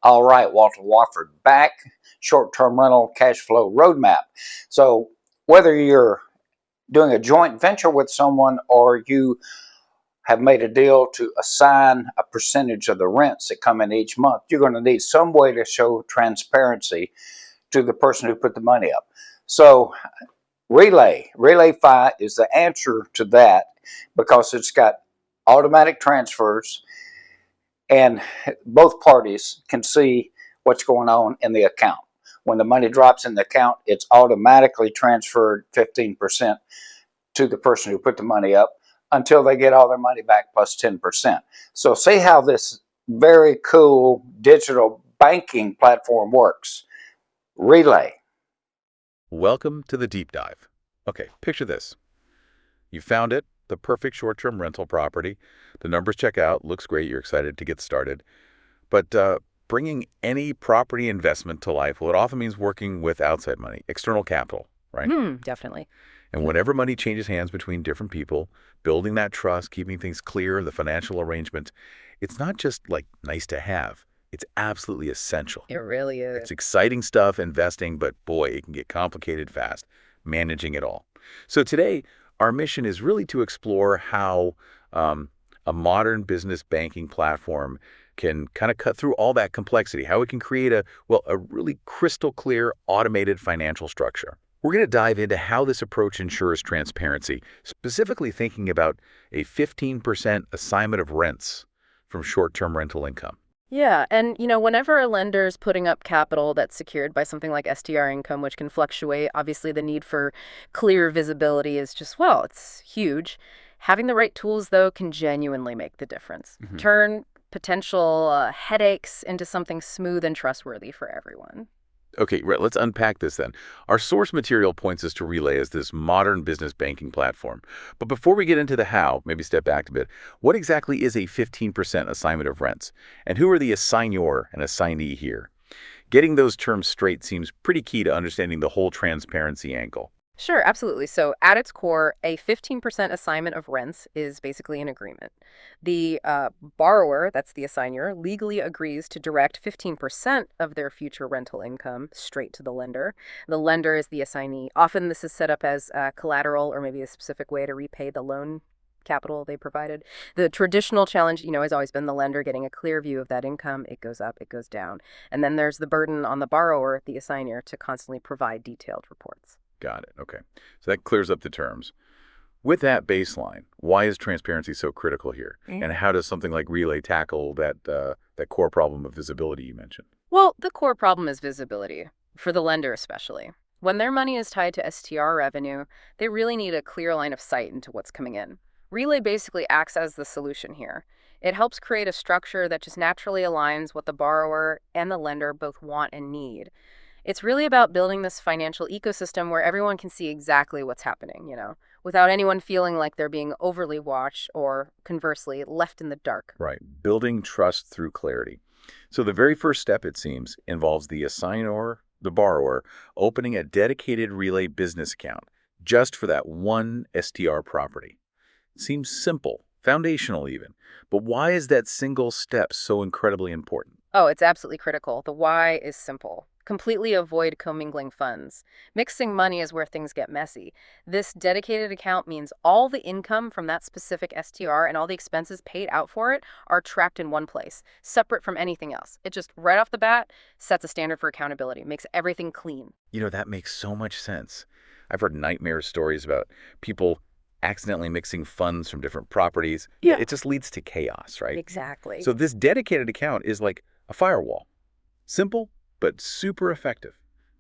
All right, Walter Wofford back, short-term rental cash flow roadmap. So whether you're doing a joint venture with someone or you have made a deal to assign a percentage of the rents that come in each month, you're going to need some way to show transparency to the person who put the money up. So Relay.Fi is the answer to that because it's got automatic transfers and both parties can see what's going on in the account. When the money drops in the account, it's automatically transferred 15% to the person who put the money up until they get all their money back plus 10%. So see how this very cool digital banking platform works. Relay. Welcome to the deep dive. Okay, picture this. You found it, the perfect short-term rental property. The numbers check out, looks great, you're excited to get started. But bringing any property investment to life, well, it often means working with outside money, external capital, right? Definitely. And whenever money changes hands between different people, building that trust, keeping things clear, the financial arrangement, it's not just like nice to have. It's absolutely essential. It really is. It's exciting stuff, investing, but boy, it can get complicated fast, managing it all. So today, our mission is really to explore how a modern business banking platform can kind of cut through all that complexity, how it can create a really crystal clear automated financial structure. We're going to dive into how this approach ensures transparency, specifically thinking about a 15% assignment of rents from short-term rental income. Yeah, and whenever a lender's putting up capital that's secured by something like STR income, which can fluctuate, obviously the need for clear visibility is just, it's huge. Having the right tools, though, can genuinely make the difference. Turn potential headaches into something smooth and trustworthy for everyone. Okay, right, let's unpack this then. Our source material points us to Relay as this modern business banking platform. But before we get into the how, maybe step back a bit, what exactly is a 15% assignment of rents? And who are the assignor and assignee here? Getting those terms straight seems pretty key to understanding the whole transparency angle. Sure, absolutely. So at its core, a 15% assignment of rents is basically an agreement. The borrower, that's the assignor, legally agrees to direct 15% of their future rental income straight to the lender. The lender is the assignee. Often this is set up as collateral or maybe a specific way to repay the loan capital they provided. The traditional challenge, has always been the lender getting a clear view of that income. It goes up, it goes down. And then there's the burden on the borrower, the assignor, to constantly provide detailed reports. Got it. Okay. So that clears up the terms. With that baseline, why is transparency so critical here? And how does something like Relay tackle that core problem of visibility you mentioned? Well, the core problem is visibility, for the lender especially. When their money is tied to STR revenue, they really need a clear line of sight into what's coming in. Relay basically acts as the solution here. It helps create a structure that just naturally aligns what the borrower and the lender both want and need. It's really about building this financial ecosystem where everyone can see exactly what's happening, without anyone feeling like they're being overly watched or, conversely, left in the dark. Right. Building trust through clarity. So the very first step, it seems, involves the assignor, the borrower, opening a dedicated Relay business account just for that one STR property. It seems simple, foundational even. But why is that single step so incredibly important? Oh, it's absolutely critical. The why is simple. Completely avoid commingling funds. Mixing money is where things get messy. This dedicated account means all the income from that specific STR and all the expenses paid out for it are tracked in one place, separate from anything else. It just, right off the bat, sets a standard for accountability, makes everything clean. That makes so much sense. I've heard nightmare stories about people accidentally mixing funds from different properties. Yeah. It just leads to chaos, right? Exactly. So this dedicated account is like a firewall. Simple, but super effective.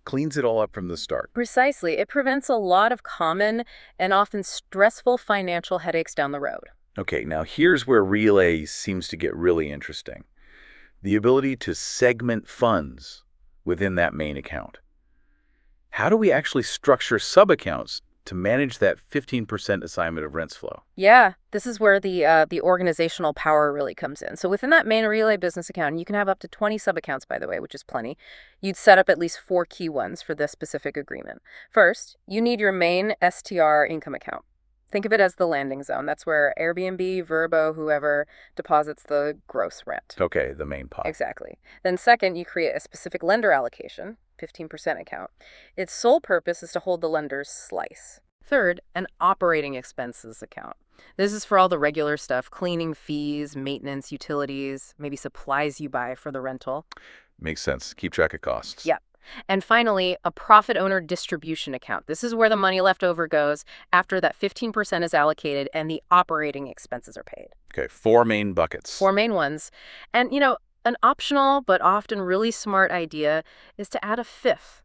Cleans it all up from the start. Precisely. It prevents a lot of common and often stressful financial headaches down the road. Okay, now here's where Relay seems to get really interesting. The ability to segment funds within that main account. How do we actually structure sub-accounts to manage that 15% assignment of rents flow? Yeah, this is where the organizational power really comes in. So within that main Relay business account, you can have up to 20 sub-accounts, by the way, which is plenty. You'd set up at least 4 key ones for this specific agreement. First, you need your main STR income account. Think of it as the landing zone. That's where Airbnb, Vrbo, whoever deposits the gross rent. Okay, the main pot. Exactly. Then second, you create a specific lender allocation, 15% account. Its sole purpose is to hold the lender's slice. Third, an operating expenses account. This is for all the regular stuff, cleaning fees, maintenance, utilities, maybe supplies you buy for the rental. Makes sense. Keep track of costs. Yep. And finally, a profit owner distribution account. This is where the money left over goes after that 15% is allocated and the operating expenses are paid. Okay, 4 main buckets. 4 main ones. And, an optional but often really smart idea is to add a fifth,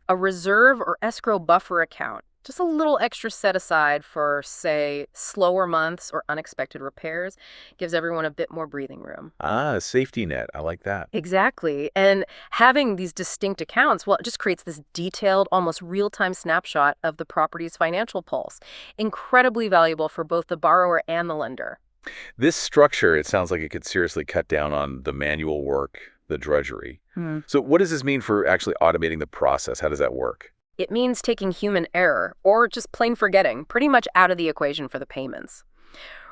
a reserve or escrow buffer account. Just a little extra set aside for, say, slower months or unexpected repairs. Gives everyone a bit more breathing room. Ah, a safety net. I like that. Exactly. And having these distinct accounts, well, it just creates this detailed, almost real-time snapshot of the property's financial pulse. Incredibly valuable for both the borrower and the lender. This structure, it sounds like it could seriously cut down on the manual work, the drudgery. So what does this mean for actually automating the process? How does that work? It means taking human error, or just plain forgetting, pretty much out of the equation for the payments.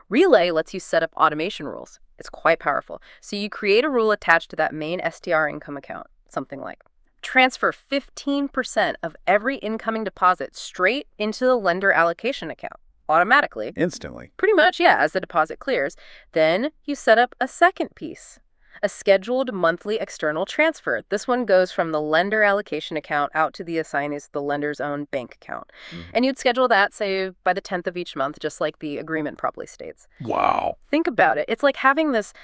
Relay lets you set up automation rules. It's quite powerful. So you create a rule attached to that main STR income account, something like transfer 15% of every incoming deposit straight into the lender allocation account, automatically. Instantly. Pretty much, yeah, as the deposit clears. Then you set up a second piece. A scheduled monthly external transfer. This one goes from the lender allocation account out to the assignee's, the lender's own bank account. And you'd schedule that, say, by the 10th of each month, just like the agreement probably states. Wow. Think about it. It's like having this,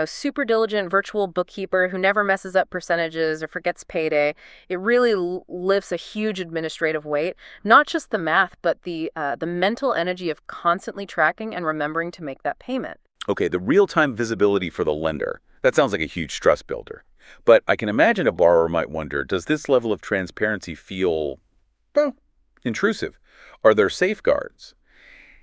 super diligent virtual bookkeeper who never messes up percentages or forgets payday. It really lifts a huge administrative weight, not just the math, but the mental energy of constantly tracking and remembering to make that payment. Okay, the real-time visibility for the lender. That sounds like a huge trust builder. But I can imagine a borrower might wonder, does this level of transparency feel, intrusive? Are there safeguards?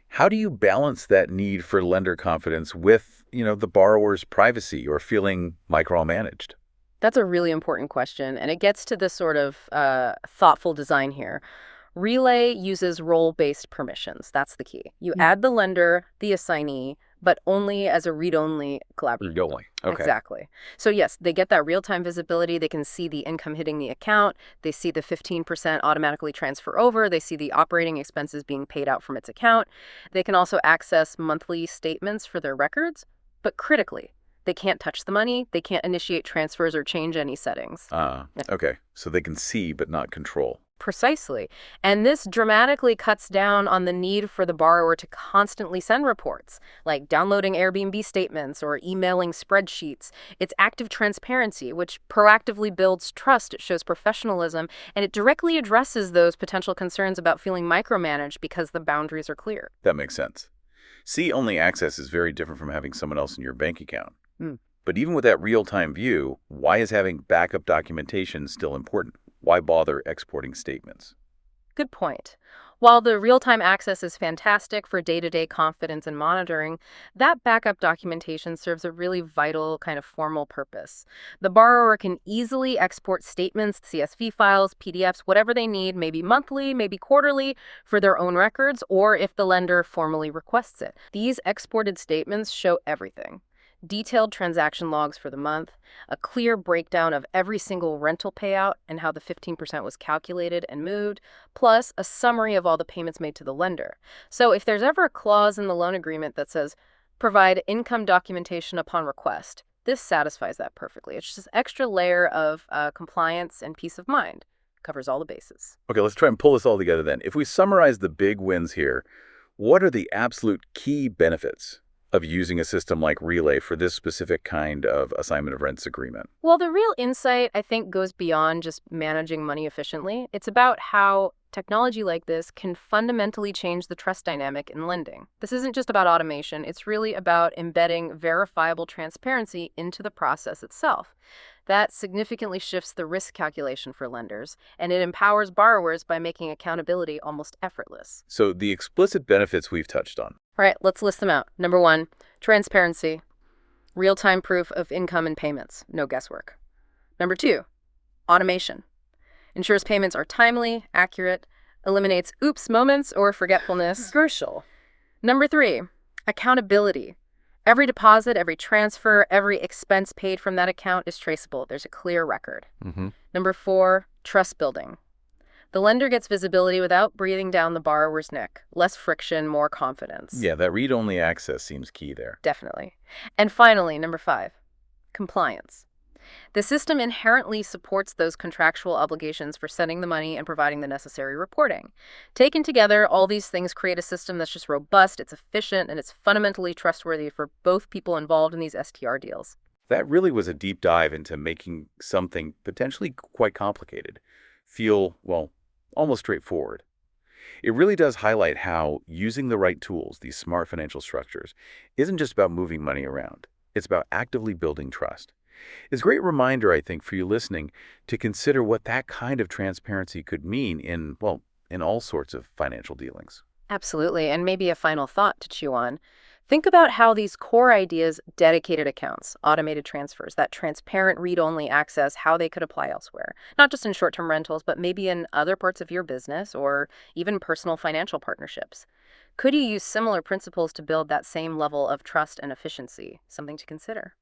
How do you balance that need for lender confidence with, the borrower's privacy or feeling micromanaged? That's a really important question, and it gets to this sort of thoughtful design here. Relay uses role-based permissions. That's the key. You add the lender, the assignee, but only as a read-only collaborator. Read-only. Okay. Exactly. So yes, they get that real-time visibility. They can see the income hitting the account. They see the 15% automatically transfer over. They see the operating expenses being paid out from its account. They can also access monthly statements for their records. But critically, they can't touch the money. They can't initiate transfers or change any settings. Okay. So they can see but not control. Precisely. And this dramatically cuts down on the need for the borrower to constantly send reports, like downloading Airbnb statements or emailing spreadsheets. It's active transparency, which proactively builds trust. It shows professionalism, and it directly addresses those potential concerns about feeling micromanaged because the boundaries are clear. That makes sense. See-only access is very different from having someone else in your bank account. But even with that real-time view, why is having backup documentation still important? Why bother exporting statements? Good point. While the real-time access is fantastic for day-to-day confidence and monitoring, that backup documentation serves a really vital kind of formal purpose. The borrower can easily export statements, CSV files, PDFs, whatever they need, maybe monthly, maybe quarterly, for their own records, or if the lender formally requests it. These exported statements show everything. Detailed transaction logs for the month, a clear breakdown of every single rental payout and how the 15% was calculated and moved, plus a summary of all the payments made to the lender. So if there's ever a clause in the loan agreement that says, provide income documentation upon request, this satisfies that perfectly. It's just an extra layer of compliance and peace of mind. Covers all the bases. Okay, let's try and pull this all together then. If we summarize the big wins here, what are the absolute key benefits of using a system like Relay for this specific kind of assignment of rents agreement? Well, the real insight, I think, goes beyond just managing money efficiently. It's about how technology like this can fundamentally change the trust dynamic in lending. This isn't just about automation. It's really about embedding verifiable transparency into the process itself. That significantly shifts the risk calculation for lenders, and it empowers borrowers by making accountability almost effortless. So the explicit benefits we've touched on. All right, let's list them out. Number 1, transparency. Real-time proof of income and payments. No guesswork. Number 2, automation. Ensures payments are timely, accurate, eliminates oops moments or forgetfulness. Crucial. Number 3, accountability. Every deposit, every transfer, every expense paid from that account is traceable. There's a clear record. Mm-hmm. Number 4, trust building. The lender gets visibility without breathing down the borrower's neck. Less friction, more confidence. Yeah, that read-only access seems key there. Definitely. And finally, number 5, compliance. The system inherently supports those contractual obligations for sending the money and providing the necessary reporting. Taken together, all these things create a system that's just robust, it's efficient, and it's fundamentally trustworthy for both people involved in these STR deals. That really was a deep dive into making something potentially quite complicated feel, well, almost straightforward. It really does highlight how using the right tools, these smart financial structures, isn't just about moving money around. It's about actively building trust. It's a great reminder, I think, for you listening to consider what that kind of transparency could mean in, well, in all sorts of financial dealings. Absolutely. And maybe a final thought to chew on. Think about how these core ideas, dedicated accounts, automated transfers, that transparent read-only access, how they could apply elsewhere. Not just in short-term rentals, but maybe in other parts of your business or even personal financial partnerships. Could you use similar principles to build that same level of trust and efficiency? Something to consider.